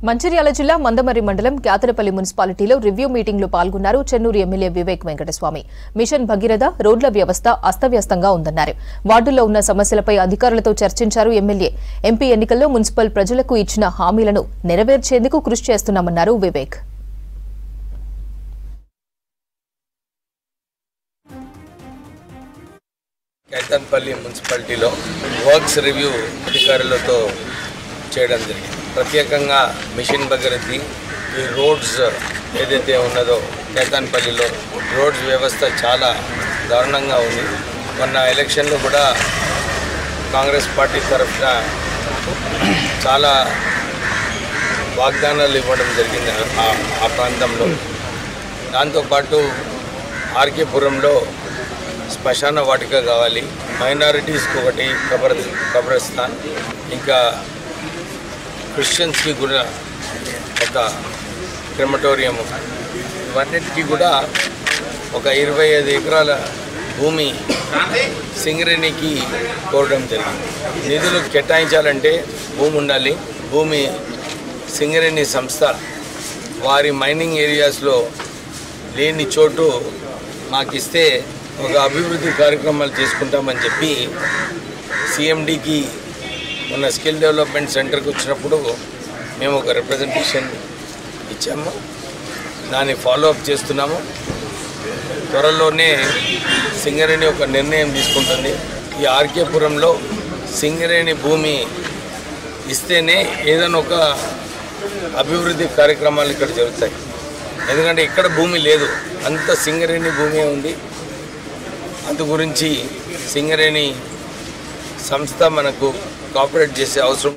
మంచిర్యాల జిల్లా మందమర్రి మండలం క్యాతరపల్లి మున్సిపాలిటీలో రివ్యూ మీటింగ్లో పాల్గొన్నారు చెన్నూరు ఎమ్మెల్యే వివేక్ వెంకటస్వామి. మిషన్ భగీరథ రోడ్ల వ్యవస్థ అస్తవ్యస్తంగా ఉందన్నారు. వార్డుల్లో ఉన్న సమస్యలపై అధికారులతో చర్చించారు ఎమ్మెల్యే. ఎంపీ ఎన్నికల్లో మున్సిపల్ ప్రజలకు ఇచ్చిన హామీలను నెరవేర్చేందుకు కృషి చేస్తున్నామన్నారు వివేక్. క్యాతరపల్లి మున్సిపాలిటీలో వర్క్స్ రివ్యూ అధికారులతో చేయడం జరిగింది. ప్రత్యేకంగా మిషన్ భగీరథి ఈ రోడ్స్ ఏదైతే ఉన్నదో క్యాతరపల్లిలో రోడ్స్ వ్యవస్థ చాలా దారుణంగా ఉంది. మొన్న ఎలక్షన్లో కూడా కాంగ్రెస్ పార్టీ తరఫున చాలా వాగ్దానాలు ఇవ్వడం జరిగింది ఆ ప్రాంతంలో. దాంతోపాటు ఆర్కేపురంలో శ్మశాన వాటిక కావాలి, మైనారిటీస్కి ఒకటి కబ్రస్థాన్, ఇంకా క్రిస్టియన్స్కి కూడా ఒక క్రిమటోరియం, ఇవన్నిటికీ కూడా ఒక 25 ఎకరాల భూమి సింగరేణికి కోరడం జరిగింది. నిధులు కేటాయించాలంటే భూమి ఉండాలి. భూమి సింగరేణి సంస్థ వారి మైనింగ్ ఏరియాస్లో లేని చోటు మాకు ఇస్తే ఒక అభివృద్ధి కార్యక్రమాలు చేసుకుంటామని చెప్పి సిఎండికి ఉన్న స్కిల్ డెవలప్మెంట్ సెంటర్కి వచ్చినప్పుడు మేము ఒక రిప్రజెంటేషన్ ఇచ్చాము. దాన్ని ఫాలోఅప్ చేస్తున్నాము. త్వరలోనే సింగరేణి ఒక నిర్ణయం తీసుకుంటుంది. ఈ ఆర్కేపురంలో సింగరేణి భూమి ఇస్తేనే ఏదైనా ఒక అభివృద్ధి కార్యక్రమాలు ఇక్కడ జరుగుతాయి. ఎందుకంటే ఇక్కడ భూమి లేదు, అంత సింగరేణి భూమి ఉంది. అందు గురించి సింగరేణి సంస్థ మనకు కోఆపరేట్ చేసే అవసరం